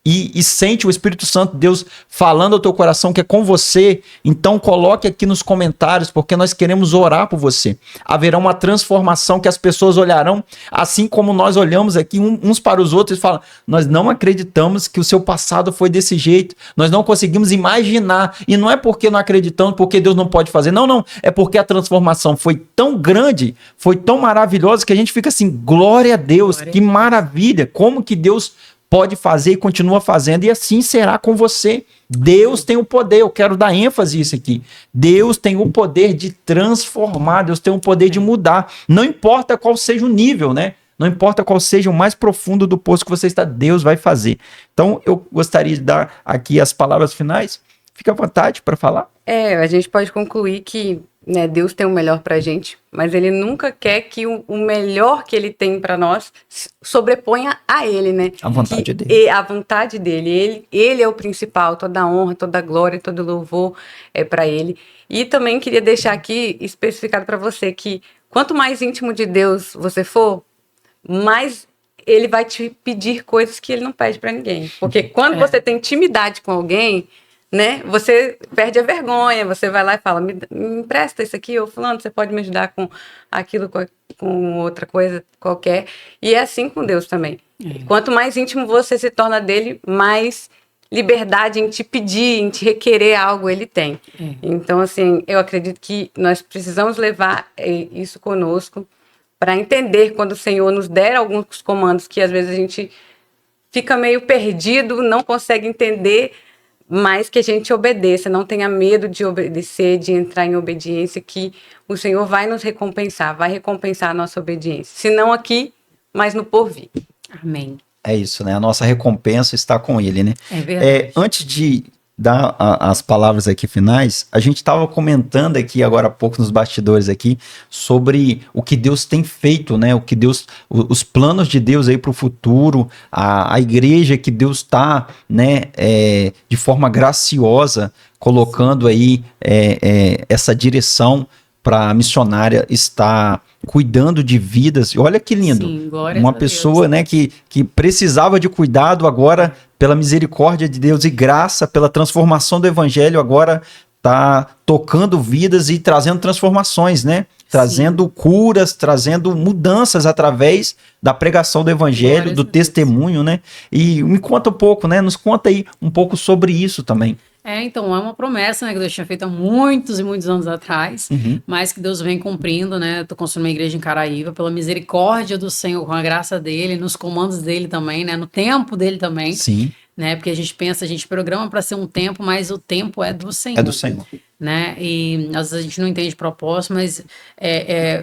e sente o Espírito Santo de Deus falando ao teu coração que é com você, então coloque aqui nos comentários, porque nós queremos orar por você. Haverá uma transformação que as pessoas olharão, assim como nós olhamos aqui uns para os outros e falam, nós não acreditamos que o seu passado foi desse jeito, nós não conseguimos imaginar, e não é porque não acreditamos, porque Deus não pode fazer, não, é porque a transformação foi tão grande, foi tão maravilhosa, que a gente fica assim, glória a Deus, que maravilha, como que Deus pode fazer e continua fazendo, e assim será com você. Deus tem o poder, eu quero dar ênfase nisso aqui. Deus tem o poder de transformar, Deus tem o poder de mudar. Não importa qual seja o nível, né? Não importa qual seja o mais profundo do poço que você está, Deus vai fazer. Então, eu gostaria de dar aqui as palavras finais. Fique à vontade para falar. A gente pode concluir que, né, Deus tem o melhor pra gente, mas ele nunca quer que o melhor que ele tem para nós sobreponha a ele, né? A vontade dele. A vontade dele. Ele é o principal, toda a honra, toda a glória, todo o louvor é para ele. E também queria deixar aqui especificado para você que quanto mais íntimo de Deus você for, mais ele vai te pedir coisas que ele não pede para ninguém. Porque quando você tem intimidade com alguém, né, você perde a vergonha, você vai lá e fala, me empresta isso aqui, ou fulano, você pode me ajudar com aquilo, com outra coisa qualquer, e é assim com Deus também. Quanto mais íntimo você se torna dele, mais liberdade em te pedir, em te requerer algo ele tem. Então, assim, eu acredito que nós precisamos levar isso conosco para entender quando o Senhor nos der alguns comandos que às vezes a gente fica meio perdido, não consegue entender, mas que a gente obedeça, não tenha medo de obedecer, de entrar em obediência, que o Senhor vai nos recompensar, vai recompensar a nossa obediência. Se não aqui, mas no porvir. Amém. É isso, né? A nossa recompensa está com ele, né? É verdade. Antes de dar as palavras aqui finais, a gente estava comentando aqui agora há pouco nos bastidores aqui sobre o que Deus tem feito, né? O que Deus, os planos de Deus aí para o futuro, a igreja que Deus está, né? De forma graciosa colocando aí essa direção para a missionária estar cuidando de vidas. Olha que lindo. Sim, glórias uma a pessoa, Deus. né, que precisava de cuidado, agora pela misericórdia de Deus e graça, pela transformação do evangelho, agora está tocando vidas e trazendo transformações, né? Trazendo curas, trazendo mudanças através da pregação do evangelho, do testemunho, né? E me conta um pouco, né? Nos conta aí um pouco sobre isso também. Então, é uma promessa, né, que Deus tinha feito há muitos e muitos anos atrás, mas que Deus vem cumprindo, né? Estou construindo uma igreja em Caraíva, pela misericórdia do Senhor, com a graça dele, nos comandos dele também, né? No tempo dele também. Sim. Né? Porque a gente programa para ser um tempo, mas o tempo é do Senhor. É do Senhor. Né? E às vezes a gente não entende propósito, mas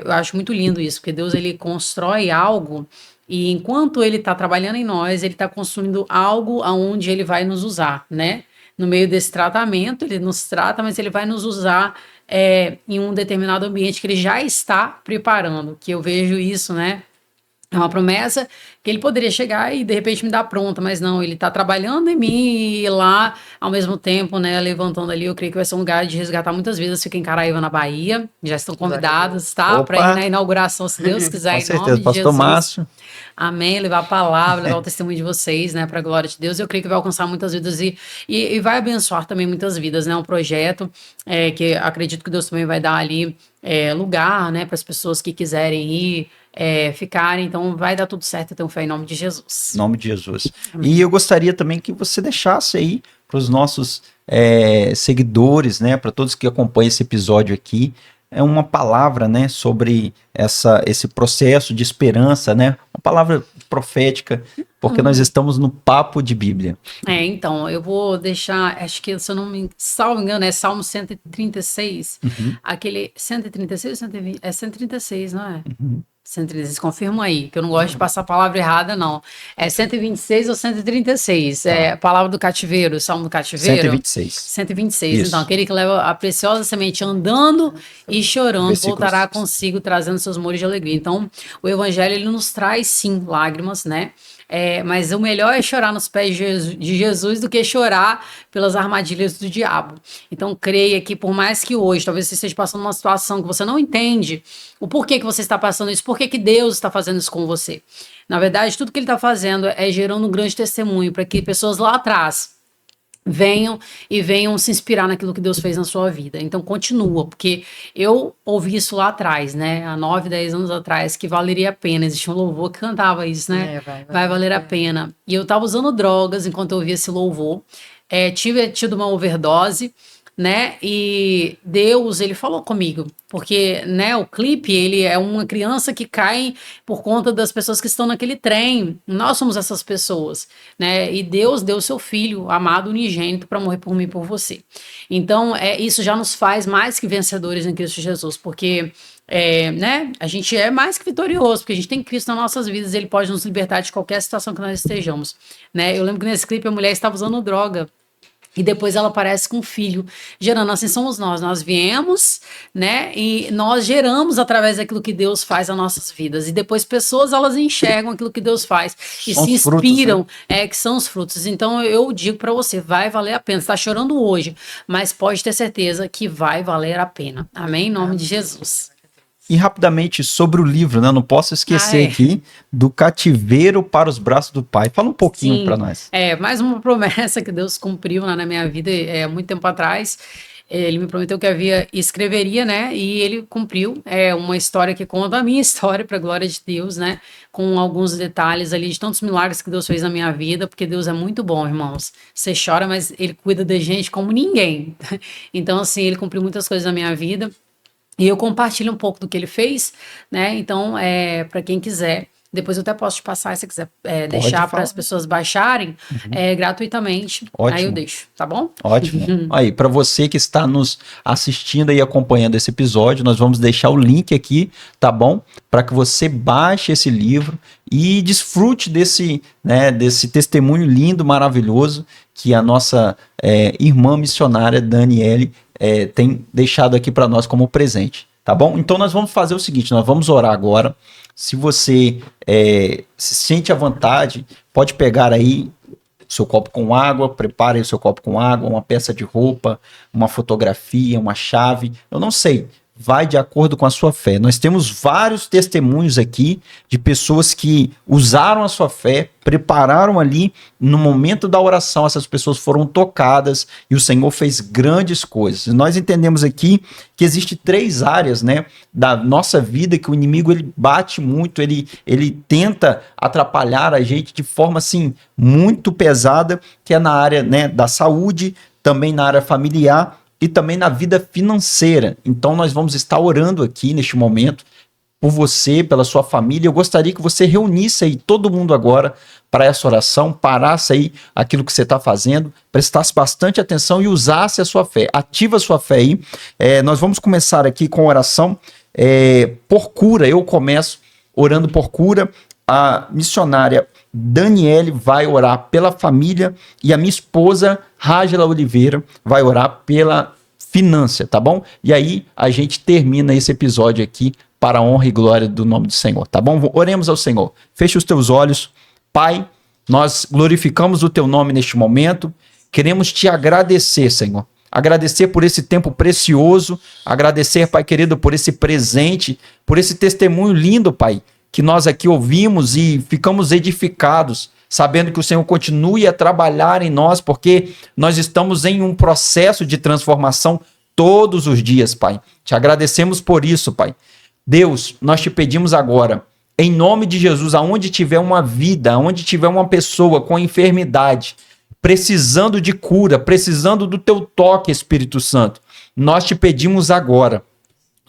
eu acho muito lindo isso, porque Deus ele constrói algo e enquanto ele está trabalhando em nós, ele está construindo algo aonde ele vai nos usar, né? No meio desse tratamento, ele nos trata, mas ele vai nos usar em um determinado ambiente que ele já está preparando, que eu vejo isso, né? É uma promessa que ele poderia chegar e de repente me dar pronta, mas não, ele está trabalhando em mim e lá, ao mesmo tempo, né, levantando ali, eu creio que vai ser um lugar de resgatar muitas vidas. Fica em Caraíva, na Bahia, já estão convidados, tá? Para ir na inauguração, se Deus quiser, em nome de Jesus. Márcio. Amém, levar a palavra, levar o testemunho de vocês, né, para a glória de Deus. Eu creio que vai alcançar muitas vidas e vai abençoar também muitas vidas, né, um projeto que acredito que Deus também vai dar ali lugar, né, para as pessoas que quiserem ir, ficarem, então vai dar tudo certo, eu tenho fé em nome de Jesus. Em nome de Jesus. E eu gostaria também que você deixasse aí para os nossos seguidores, né, para todos que acompanham esse episódio aqui, uma palavra, né, sobre esse processo de esperança, né, uma palavra profética, porque nós estamos no papo de Bíblia. Então, eu vou deixar, acho que, se eu não me salvo engano, é Salmo 136, aquele 136 ou 120? É 136, não é? 136, confirma aí, que eu não gosto de passar a palavra errada, não. É 126 ou 136? Tá. É a palavra do cativeiro, o Salmo do cativeiro? 126. 126, isso. Então, aquele que leva a preciosa semente andando e chorando, Versículo voltará 6. Consigo, trazendo seus mouros de alegria. Então, o evangelho, ele nos traz, sim, lágrimas, né? Mas o melhor é chorar nos pés de Jesus do que chorar pelas armadilhas do diabo. Então, creia que por mais que hoje, talvez você esteja passando uma situação que você não entende o porquê que você está passando isso, por que Deus está fazendo isso com você. Na verdade, tudo que ele está fazendo é gerando um grande testemunho para que pessoas lá atrás venham se inspirar naquilo que Deus fez na sua vida. Então continua, porque eu ouvi isso lá atrás, né, há 9, 10 anos atrás, que valeria a pena. Existia um louvor que cantava isso, né, vai valer a pena. E eu estava usando drogas enquanto eu ouvia esse louvor, tive tido uma overdose, né, e Deus, ele falou comigo, porque, né, o clipe, ele é uma criança que cai por conta das pessoas que estão naquele trem, nós somos essas pessoas, né, e Deus deu seu filho, amado unigênito, para morrer por mim e por você. Então, isso já nos faz mais que vencedores em Cristo Jesus, porque né, a gente é mais que vitorioso, porque a gente tem Cristo nas nossas vidas, ele pode nos libertar de qualquer situação que nós estejamos, né. Eu lembro que nesse clipe a mulher estava usando droga, e depois ela aparece com um filho, gerando, assim somos nós viemos, né, e nós geramos através daquilo que Deus faz nas nossas vidas, e depois pessoas, elas enxergam aquilo que Deus faz, e se inspiram, frutos, né? Que são os frutos. Então eu digo para você, vai valer a pena, você está chorando hoje, mas pode ter certeza que vai valer a pena, amém, em nome de Jesus. E rapidamente sobre o livro, né? Não posso esquecer aqui do Cativeiro para os Braços do Pai. Fala um pouquinho para nós. Mais uma promessa que Deus cumpriu na minha vida há muito tempo atrás. Ele me prometeu que escreveria, né? E ele cumpriu. É uma história que conta a minha história para a glória de Deus, né? Com alguns detalhes ali de tantos milagres que Deus fez na minha vida, porque Deus é muito bom, irmãos. Você chora, mas ele cuida da gente como ninguém. Então, assim, ele cumpriu muitas coisas na minha vida. E eu compartilho um pouco do que ele fez, né? Então, para quem quiser, depois eu até posso te passar, se você quiser deixar para as pessoas baixarem gratuitamente. Ótimo. Aí eu deixo, tá bom? Ótimo. Aí, para você que está nos assistindo e acompanhando esse episódio, nós vamos deixar o link aqui, tá bom? Para que você baixe esse livro e desfrute desse testemunho lindo, maravilhoso que a nossa irmã missionária Daniele tem deixado aqui para nós como presente, tá bom? Então nós vamos fazer o seguinte, nós vamos orar agora. Se você se sente à vontade, pode pegar aí seu copo com água, prepare o seu copo com água, uma peça de roupa, uma fotografia, uma chave, eu não sei, vai de acordo com a sua fé. Nós temos vários testemunhos aqui de pessoas que usaram a sua fé, prepararam ali, no momento da oração, essas pessoas foram tocadas e o Senhor fez grandes coisas. Nós entendemos aqui que existe 3 áreas, né, da nossa vida que o inimigo ele bate muito, ele tenta atrapalhar a gente de forma assim muito pesada, que é na área, né, da saúde, também na área familiar e também na vida financeira. Então nós vamos estar orando aqui neste momento por você, pela sua família. Eu gostaria que você reunisse aí todo mundo agora para essa oração, parasse aí aquilo que você está fazendo, prestasse bastante atenção e usasse a sua fé. Ativa a sua fé aí. Nós vamos começar aqui com oração por cura. Eu começo orando por cura. A missionária Daniele vai orar pela família e a minha esposa, Rágela Oliveira, vai orar pela finança, tá bom? E aí a gente termina esse episódio aqui para a honra e glória do nome do Senhor, tá bom? Oremos ao Senhor. Feche os teus olhos. Pai, nós glorificamos o teu nome neste momento. Queremos te agradecer, Senhor. Agradecer por esse tempo precioso. Agradecer, Pai querido, por esse presente, por esse testemunho lindo, Pai, que nós aqui ouvimos e ficamos edificados, sabendo que o Senhor continue a trabalhar em nós, porque nós estamos em um processo de transformação todos os dias, Pai. Te agradecemos por isso, Pai. Deus, nós te pedimos agora, em nome de Jesus, aonde tiver uma vida, aonde tiver uma pessoa com enfermidade, precisando de cura, precisando do teu toque, Espírito Santo, nós te pedimos agora,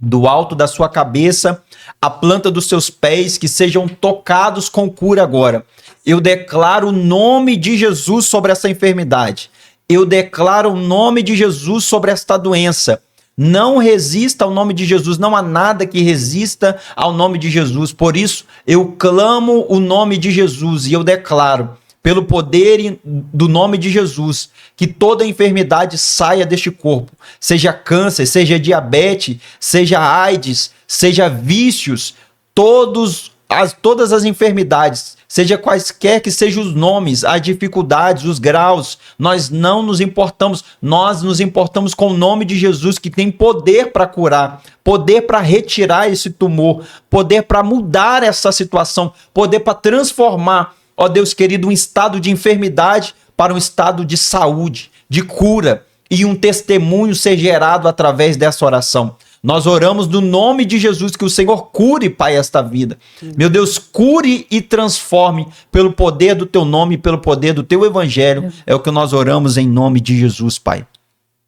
do alto da sua cabeça, a planta dos seus pés, que sejam tocados com cura agora. Eu declaro o nome de Jesus sobre essa enfermidade. Eu declaro o nome de Jesus sobre esta doença. Não resista ao nome de Jesus. Não há nada que resista ao nome de Jesus. Por isso, eu clamo o nome de Jesus e eu declaro, pelo poder do nome de Jesus, que toda enfermidade saia deste corpo, seja câncer, seja diabetes, seja AIDS, seja vícios, todas as enfermidades, seja quaisquer que sejam os nomes, as dificuldades, os graus, nós não nos importamos, nós nos importamos com o nome de Jesus, que tem poder para curar, poder para retirar esse tumor, poder para mudar essa situação, poder para transformar, ó Deus querido, um estado de enfermidade para um estado de saúde, de cura, e um testemunho ser gerado através dessa oração. Nós oramos no nome de Jesus, que o Senhor cure, Pai, esta vida. Meu Deus, cure e transforme pelo poder do teu nome, pelo poder do teu evangelho. É o que nós oramos em nome de Jesus, Pai.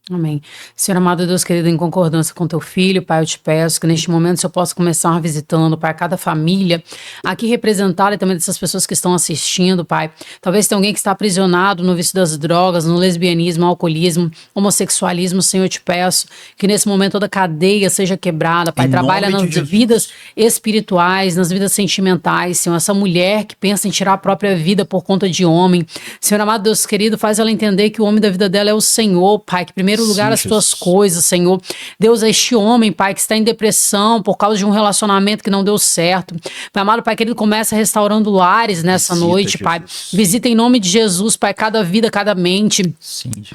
Amém. Senhor amado Deus querido, em concordância com teu filho, Pai, eu te peço que neste momento eu possa começar visitando, Pai, cada família aqui representada e também dessas pessoas que estão assistindo, Pai. Talvez tenha alguém que está aprisionado no vício das drogas, no lesbianismo, alcoolismo, homossexualismo. Senhor, eu te peço que nesse momento toda cadeia seja quebrada, Pai. Trabalha nas vidas espirituais, nas vidas sentimentais, Senhor. Essa mulher que pensa em tirar a própria vida por conta de homem. Senhor amado Deus querido, faz ela entender que o homem da vida dela é o Senhor, Pai, que primeiro lugar as tuas coisas, Senhor. Deus, é este homem, Pai, que está em depressão por causa de um relacionamento que não deu certo. Pai amado, Pai querido, começa restaurando lares nessa noite, Jesus. Pai. Visita em nome de Jesus, Pai, cada vida, cada mente,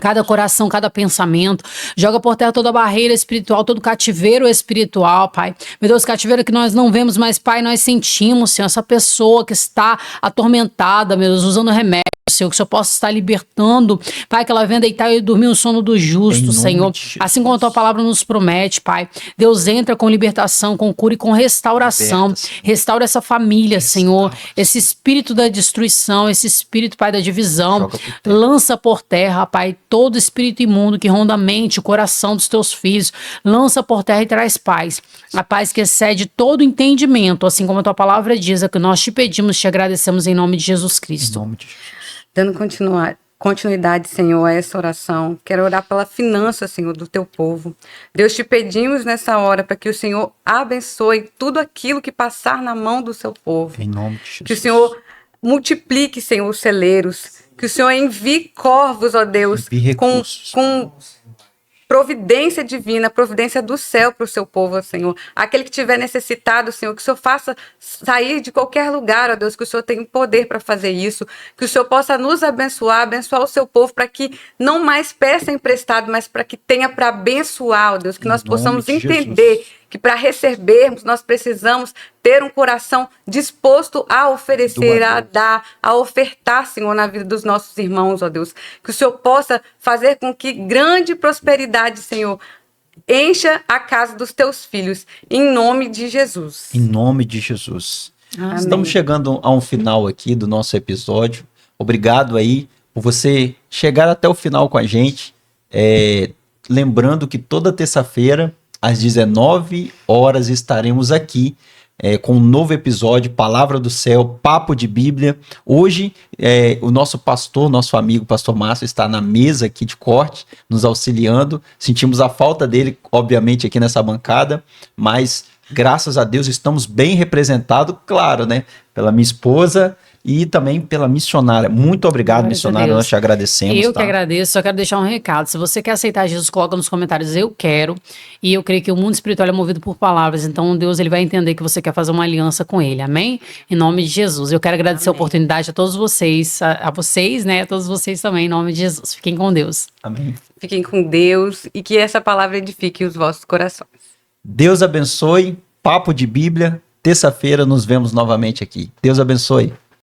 cada coração, cada pensamento. Joga por terra toda barreira espiritual, todo cativeiro espiritual, Pai. Meu Deus, cativeiro que nós não vemos, mas, Pai, nós sentimos, Senhor, essa pessoa que está atormentada, meu Deus, usando remédio, Senhor, que o Senhor possa estar libertando, Pai, que ela venha deitar e dormir o sono do justo, Senhor, assim como a tua palavra nos promete, Pai. Deus, entra com libertação, com cura e com restauração. Liberta, restaura essa família, Senhor, esse espírito da destruição, esse espírito, Pai, da divisão, lança por terra, Pai, todo espírito imundo que ronda a mente, o coração dos teus filhos, lança por terra e traz paz, a paz que excede todo entendimento, assim como a tua palavra diz, é que nós te pedimos, te agradecemos em nome de Jesus Cristo. Em nome de Jesus. Dando continuidade, Senhor, a essa oração, quero orar pela finança, Senhor, do teu povo. Deus, te pedimos nessa hora para que o Senhor abençoe tudo aquilo que passar na mão do seu povo. Em nome de Jesus. Que o Senhor multiplique, Senhor, os celeiros. Que o Senhor envie corvos, ó Deus, com providência divina, providência do céu para o seu povo, Senhor. Aquele que tiver necessitado, Senhor, que o Senhor faça sair de qualquer lugar, ó Deus, que o Senhor tenha poder para fazer isso, que o Senhor possa nos abençoar, abençoar o seu povo, para que não mais peça emprestado, mas para que tenha para abençoar, ó Deus, que nós possamos entender que para recebermos, nós precisamos ter um coração disposto a oferecer, a dar, a ofertar, Senhor, na vida dos nossos irmãos, ó Deus. Que o Senhor possa fazer com que grande prosperidade, Senhor, encha a casa dos teus filhos, em nome de Jesus. Em nome de Jesus. Amém. Estamos chegando a um final aqui do nosso episódio. Obrigado aí por você chegar até o final com a gente. Lembrando que toda terça-feira, às 19 horas, estaremos aqui com um novo episódio, Palavra do Céu, Papo de Bíblia. Hoje, o nosso pastor, nosso amigo, pastor Márcio, está na mesa aqui de corte, nos auxiliando. Sentimos a falta dele, obviamente, aqui nessa bancada, mas graças a Deus estamos bem representados, claro, né? Pela minha esposa e também pela missionária. Muito obrigado, missionária, nós te agradecemos. Eu que agradeço, só quero deixar um recado. Se você quer aceitar Jesus, coloca nos comentários, eu quero. E eu creio que o mundo espiritual é movido por palavras, então Deus ele vai entender que você quer fazer uma aliança com ele, amém? Em nome de Jesus. Eu quero agradecer a oportunidade a todos vocês, a vocês, né? A todos vocês também, em nome de Jesus. Fiquem com Deus. Amém. Fiquem com Deus e que essa palavra edifique os vossos corações. Deus abençoe. Papo de Bíblia. Terça-feira nos vemos novamente aqui. Deus abençoe.